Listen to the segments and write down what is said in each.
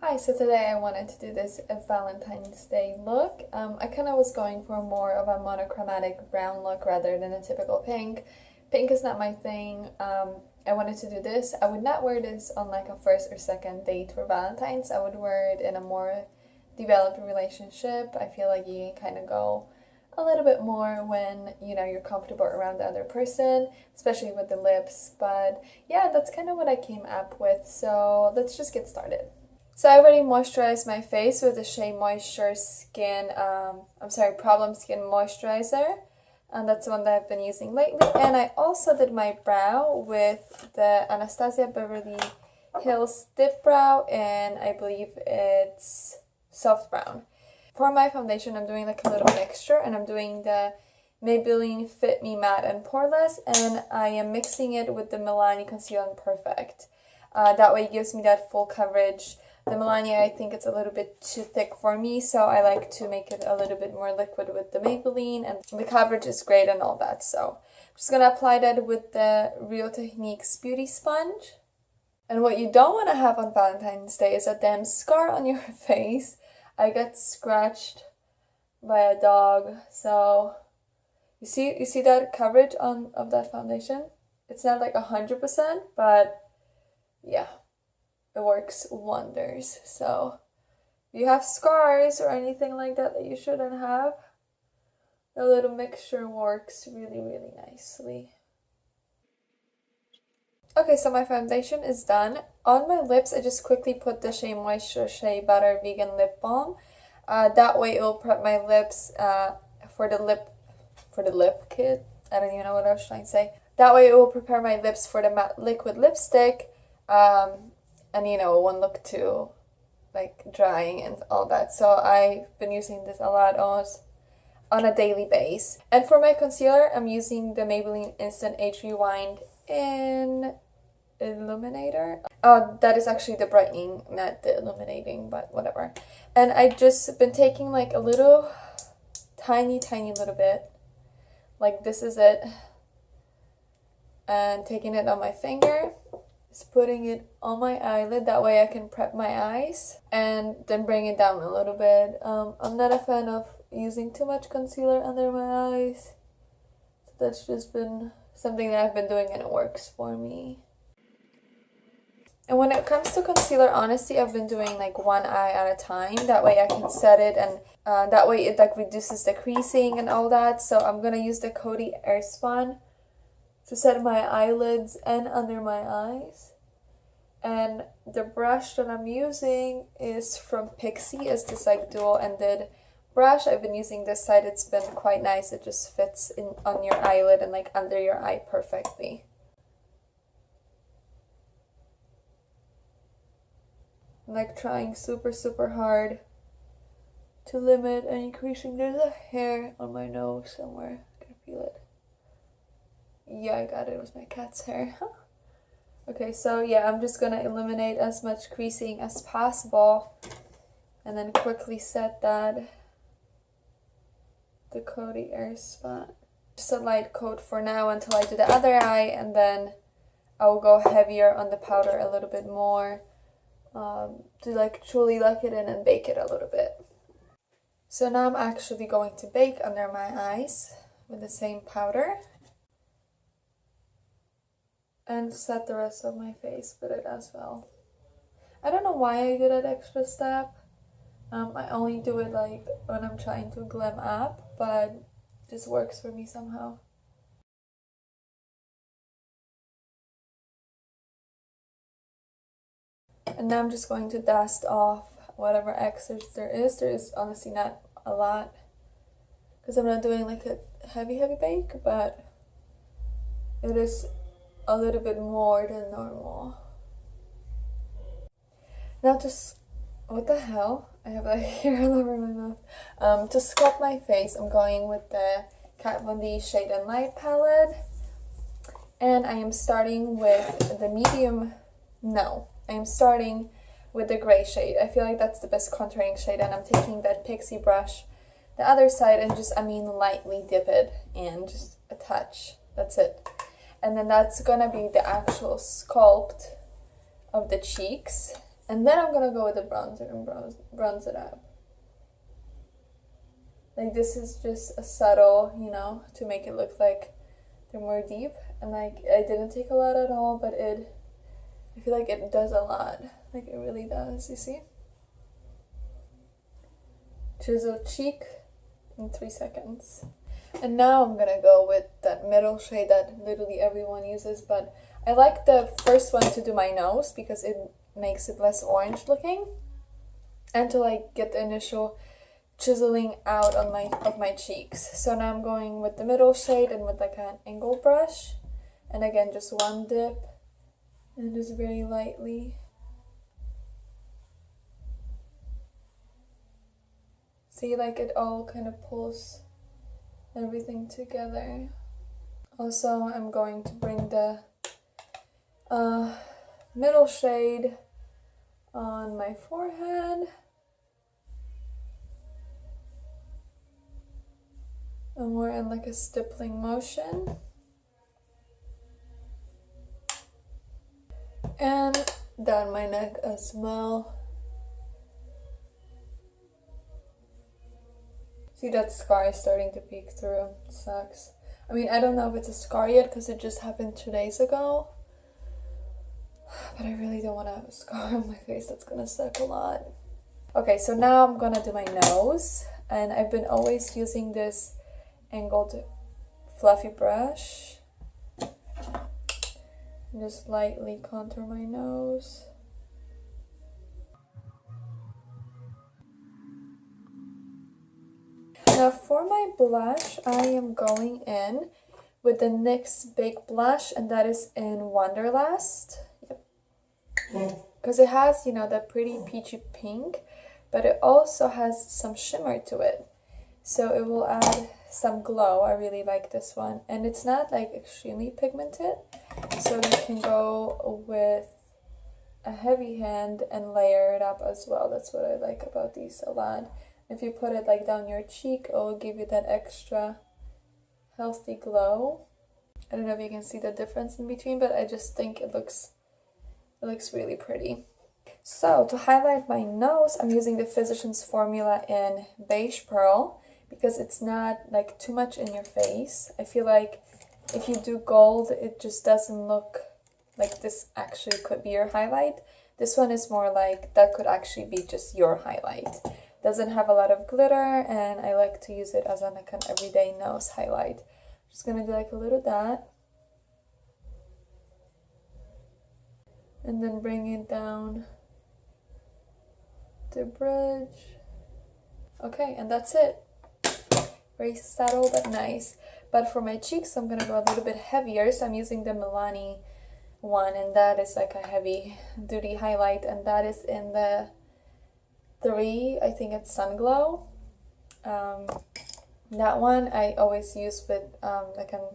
Hi, so today I wanted to do this Valentine's Day look. I kind of was going for more of a monochromatic brown look rather than a typical pink. Pink is not my thing. I wanted to do this. I would not wear this on like a first or second date for Valentine's. I would wear it in a more developed relationship. I feel like you can kind of go a little bit more when, you know, you're comfortable around the other person, especially with the lips. But yeah, that's kind of what I came up with. So let's just get started. So I already moisturized my face with the Shea Moisture Problem Skin Moisturizer. And that's the one that I've been using lately. And I also did my brow with the Anastasia Beverly Hills Dip Brow, and I believe it's soft brown. For my foundation, I'm doing like a little mixture, and I'm doing the Maybelline Fit Me Matte and Poreless, and I am mixing it with the Milani Conceal and Perfect. That way it gives me that full coverage. The Milani, I think it's a little bit too thick for me, so I like to make it a little bit more liquid with the Maybelline, and the coverage is great and all that. So I'm just going to apply that with the Real Techniques Beauty Sponge. And what you don't want to have on Valentine's Day is a damn scar on your face. I got scratched by a dog, so you see that coverage of that foundation? It's not like 100%, but yeah. It works wonders. So if you have scars or anything like that that you shouldn't have, the little mixture works really, really nicely. Okay, so my foundation is done. On my lips, I just quickly put the Shea Moisture Shea Butter Vegan Lip Balm. That way it will prep my lips for the lip kit. I don't even know what I was trying to say. That way it will prepare my lips for the matte liquid lipstick. And you know, it won't look too like drying and all that. So I've been using this a lot on a daily basis. And for my concealer, I'm using the Maybelline Instant Age Rewind in Illuminator. That is actually the brightening, not the illuminating, but whatever. And I just been taking like a little tiny little bit, like this is it, and taking it on my finger. Just putting it on my eyelid, that way I can prep my eyes, and then bring it down a little bit. I'm not a fan of using too much concealer under my eyes, so that's just been something that I've been doing and it works for me. And when it comes to concealer, honestly, I've been doing like one eye at a time, that way I can set it, and that way it like reduces the creasing and all that. So I'm gonna use the Coty Airspun to set my eyelids and under my eyes. And the brush that I'm using is from Pixi. It's this like dual-ended brush. I've been using this side. It's been quite nice. It just fits in on your eyelid and like under your eye perfectly. I'm like trying super hard to limit any creasing. There's a hair on my nose somewhere. I can feel it. Yeah, I got it. It was my cat's hair. Okay, so yeah, I'm just gonna eliminate as much creasing as possible and then quickly set that. The Coty Airspun. Just a light coat for now until I do the other eye, and then I will go heavier on the powder a little bit more to like truly lock it in and bake it a little bit. So now I'm actually going to bake under my eyes with the same powder. And set the rest of my face with it as well. I don't know why I did that extra step. I only do it like when I'm trying to glam up, but this works for me somehow. And now I'm just going to dust off whatever excess there is. There is honestly not a lot, because I'm not doing like a heavy bake, but it is a little bit more than normal. Now what the hell? I have like hair all over my mouth. To sculpt my face, I'm going with the Kat Von D Shade and Light palette. And I am starting with the medium, I am starting with the gray shade. I feel like that's the best contouring shade, and I'm taking that Pixi brush, the other side, and just, lightly dip it in, just a touch. That's it. And then that's gonna be the actual sculpt of the cheeks. And then I'm gonna go with the bronzer and bronze it up. Like, this is just a subtle, you know, to make it look like they're more deep. And like, I didn't take a lot at all, but I feel like it does a lot. Like, it really does, you see? Chisel cheek in 3 seconds. And now I'm gonna go with that middle shade that literally everyone uses, but I like the first one to do my nose because it makes it less orange looking, and to like get the initial chiseling out on my cheeks. So now I'm going with the middle shade and with like an angle brush, and again just one dip and just very lightly. See, like it all kind of pulls everything together. Also, I'm going to bring the middle shade on my forehead. And we're in like a stippling motion. And down my neck as well. See, that scar is starting to peek through. It sucks. I mean, I don't know if it's a scar yet because it just happened 2 days ago. But I really don't want to have a scar on my face. That's gonna suck a lot. Okay, so now I'm gonna do my nose. And I've been always using this angled fluffy brush. And just lightly contour my nose. Now for my blush, I am going in with the NYX Big Blush, and that is in Wonderlust. Yep. Because it has, you know, that pretty peachy pink, but it also has some shimmer to it. So it will add some glow. I really like this one. And it's not like extremely pigmented, so you can go with a heavy hand and layer it up as well. That's what I like about these a lot. If you put it like down your cheek, it will give you that extra healthy glow. I don't know if you can see the difference in between, but I just think it looks really pretty. So to highlight my nose, I'm using the Physicians Formula in Beige Pearl because it's not like too much in your face. I feel like if you do gold, it just doesn't look like this actually could be your highlight. This one is more like that could actually be just your highlight. Doesn't have a lot of glitter, and I like to use it as an everyday nose highlight. Just gonna do like a little dot, and then bring it down the bridge. Okay, and that's it. Very subtle but nice. But for my cheeks, I'm gonna go a little bit heavier, so I'm using the Milani one, and that is like a heavy duty highlight, and that is in the 3, I think it's Sun Glow. That one I always use with like a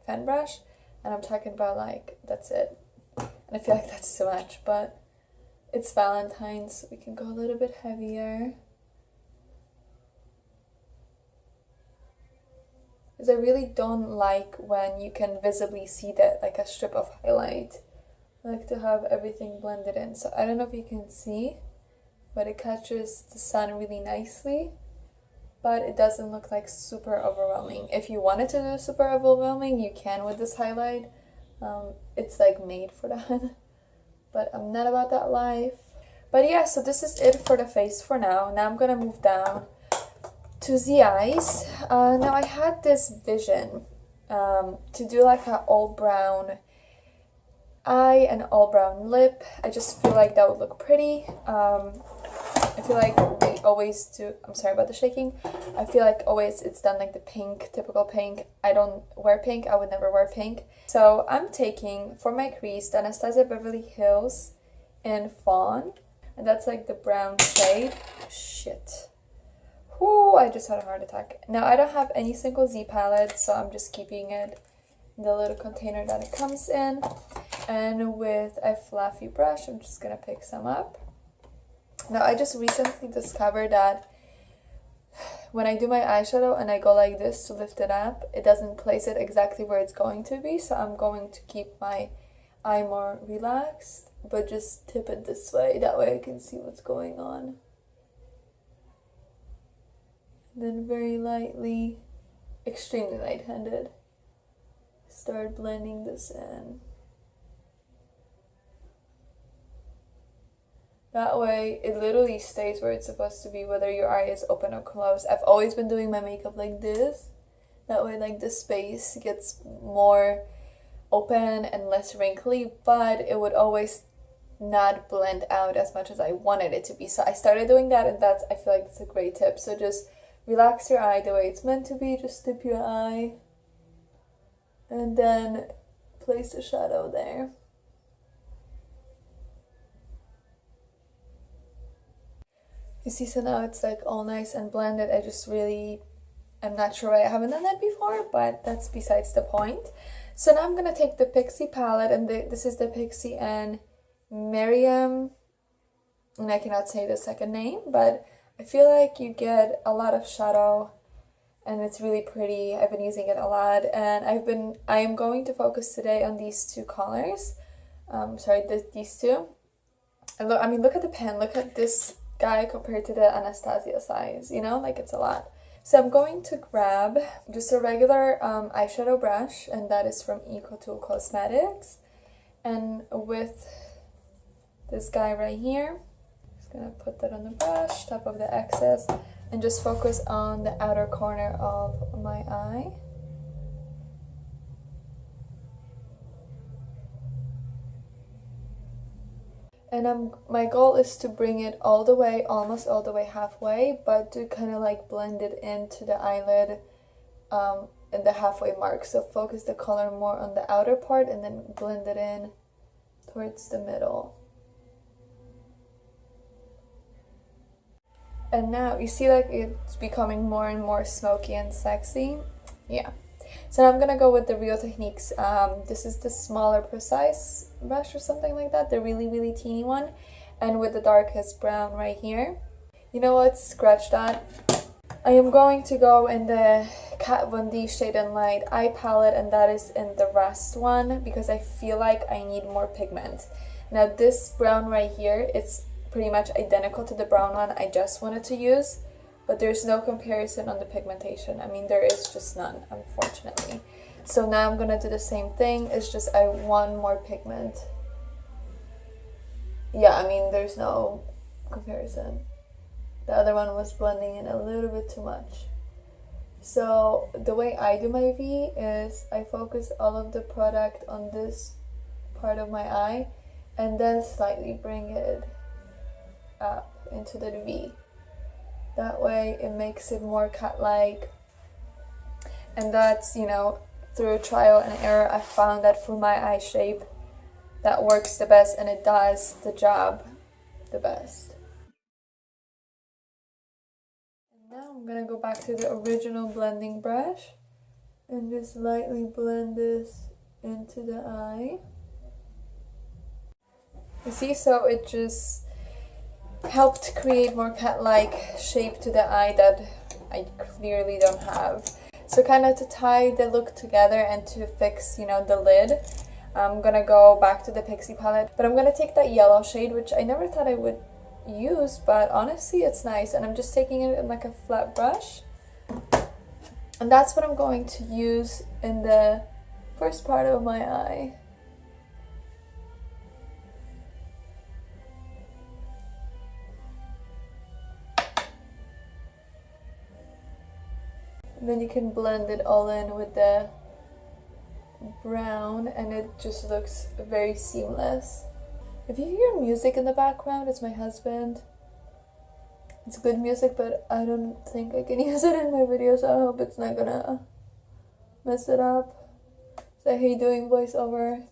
fan brush, and I'm talking about like, that's it. And I feel like that's too much, but it's Valentine, so we can go a little bit heavier. Because I really don't like when you can visibly see that, like a strip of highlight. I like to have everything blended in. So I don't know if you can see, but it catches the sun really nicely, but it doesn't look like super overwhelming. If you wanted to do super overwhelming, you can with this highlight. It's like made for that, but I'm not about that life. But yeah, so this is it for the face for now. Now I'm gonna move down to the eyes. Now I had this vision to do like an all brown eye and all brown lip. I just feel like that would look pretty. I feel like we always do, I'm sorry about the shaking, I feel like always it's done like the pink, typical pink. I don't wear pink, I would never wear pink. So I'm taking, for my crease, the Anastasia Beverly Hills in Fawn, and that's like the brown shade. Shit. Whoo, I just had a heart attack. Now I don't have any single Z palette, so I'm just keeping it in the little container that it comes in. And with a fluffy brush, I'm just gonna pick some up. Now, I just recently discovered that when I do my eyeshadow and I go like this to lift it up, it doesn't place it exactly where it's going to be. So I'm going to keep my eye more relaxed. but just tip it this way. That way I can see what's going on. And then very lightly, extremely light-handed, start blending this in. That way, it literally stays where it's supposed to be, whether your eye is open or closed. I've always been doing my makeup like this. That way, like, the space gets more open and less wrinkly, but it would always not blend out as much as I wanted it to be. So I started doing that, and I feel like it's a great tip. So just relax your eye the way it's meant to be. Just dip your eye, and then place the shadow there. You see, so now it's like all nice and blended. I'm not sure why I haven't done that before, but that's besides the point. So now I'm gonna take the Pixie palette, and this is the Pixie and Miriam, and I cannot say the second name, but I feel like you get a lot of shadow, and it's really pretty. I've been using it a lot, and I am going to focus today on these two colors. These two. And look at the pen. Look at this guy compared to the Anastasia size, you know, like it's a lot. So I'm going to grab just a regular eyeshadow brush, and that is from Eco2 Cosmetics, and with this guy right here, just gonna put that on the brush, top of the excess, and just focus on the outer corner of my eye. And my goal is to bring it all the way, almost all the way halfway, but to kind of like blend it into the eyelid in the halfway mark. So focus the color more on the outer part and then blend it in towards the middle. And now you see like it's becoming more and more smoky and sexy. Yeah. So now I'm gonna go with the Real Techniques. This is the smaller Precise brush or something like that, the really, really teeny one, and with the darkest brown right here. You know what? Scratch that. I am going to go in the Kat Von D Shade and Light eye palette, and that is in the Rust one, because I feel like I need more pigment. Now this brown right here, it's pretty much identical to the brown one I just wanted to use, but there's no comparison on the pigmentation. I mean, there is just none, unfortunately. So now I'm gonna do the same thing. It's just I want more pigment. Yeah, I mean, there's no comparison. The other one was blending in a little bit too much. So the way I do my V is I focus all of the product on this part of my eye, and then slightly bring it up into the V. That way it makes it more cat-like. And that's, you know, through trial and error, I found that for my eye shape, that works the best, and it does the job the best. And now I'm gonna go back to the original blending brush and just lightly blend this into the eye. You see, so it just helped create more cat-like shape to the eye that I clearly don't have. So kind of to tie the look together and to fix, you know, the lid, I'm gonna go back to the Pixie palette, but I'm gonna take that yellow shade, which I never thought I would use, but honestly it's nice, and I'm just taking it in like a flat brush, and that's what I'm going to use in the first part of my eye. And then you can blend it all in with the brown, and it just looks very seamless. If you hear music in the background, it's my husband. It's good music, but I don't think I can use it in my video, so I hope it's not gonna mess it up. So I hate doing voiceover.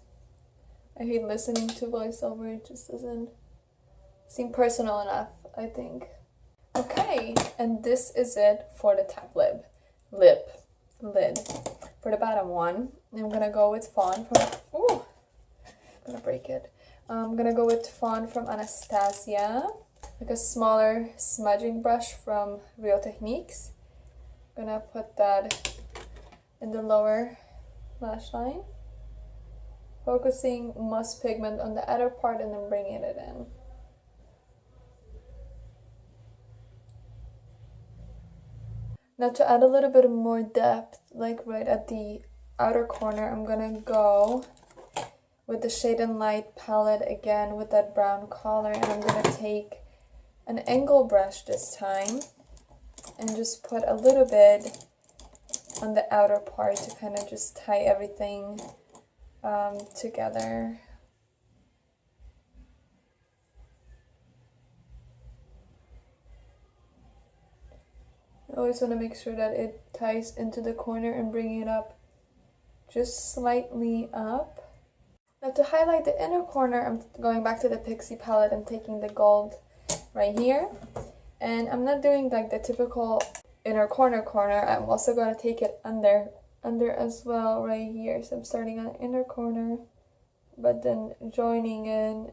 I hate listening to voiceover. It just doesn't seem personal enough, I think. Okay, and this is it for the top lid. For the bottom one, I'm gonna go with Fawn from, I'm gonna break it. I'm gonna go with Fawn from Anastasia, like a smaller smudging brush from Real Techniques. I'm gonna put that in the lower lash line. focusing most pigment on the outer part and then bringing it in. Now to add a little bit more depth, like right at the outer corner, I'm gonna go with the Shade and Light palette again with that brown color, and I'm gonna take an angle brush this time and just put a little bit on the outer part to kind of just tie everything together. I always want to make sure that it ties into the corner and bring it up just slightly up. Now to highlight the inner corner, I'm going back to the Pixie palette and taking the gold right here. And I'm not doing like the typical inner corner. I'm also going to take it under as well right here. So I'm starting on the inner corner, but then joining in,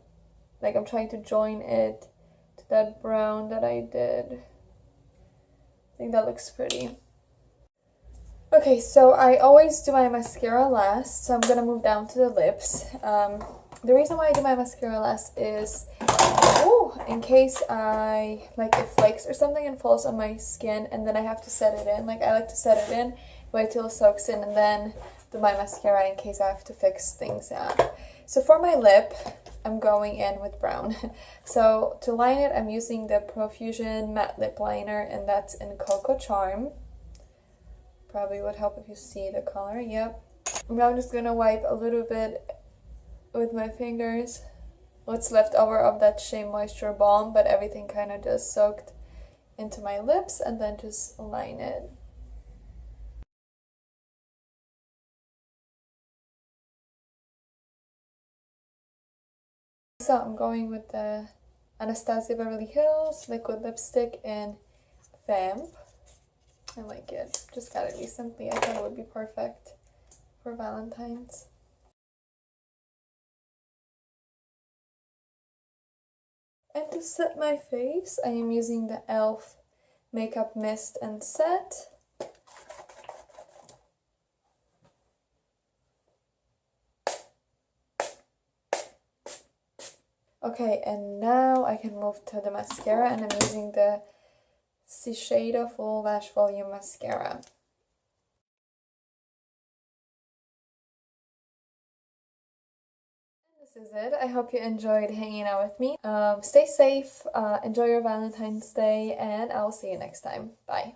like I'm trying to join it to that brown that I did. I think that looks pretty. Okay, so I always do my mascara last, so I'm gonna move down to the lips. The reason why I do my mascara last is, in case it flakes or something and falls on my skin and then I have to set it in. Like, I like to set it in, wait till it soaks in, and then do my mascara in case I have to fix things up. So for my lip, I'm going in with brown. So to line it, I'm using the Profusion Matte Lip Liner, and that's in Cocoa Charm. Probably would help if you see the color. Yep. Now I'm just gonna wipe a little bit with my fingers what's left over of that Shea Moisture Balm, but everything kind of just soaked into my lips, and then just line it. So I'm going with the Anastasia Beverly Hills Liquid Lipstick in Vamp. I like it. Just got it recently. I thought it would be perfect for Valentine's. And to set my face, I am using the e.l.f. Makeup Mist and Set. Okay, and now I can move to the mascara, and I'm using the Shiseido Full Lash Volume Mascara. This is it. I hope you enjoyed hanging out with me. Stay safe, enjoy your Valentine's Day, and I'll see you next time. Bye.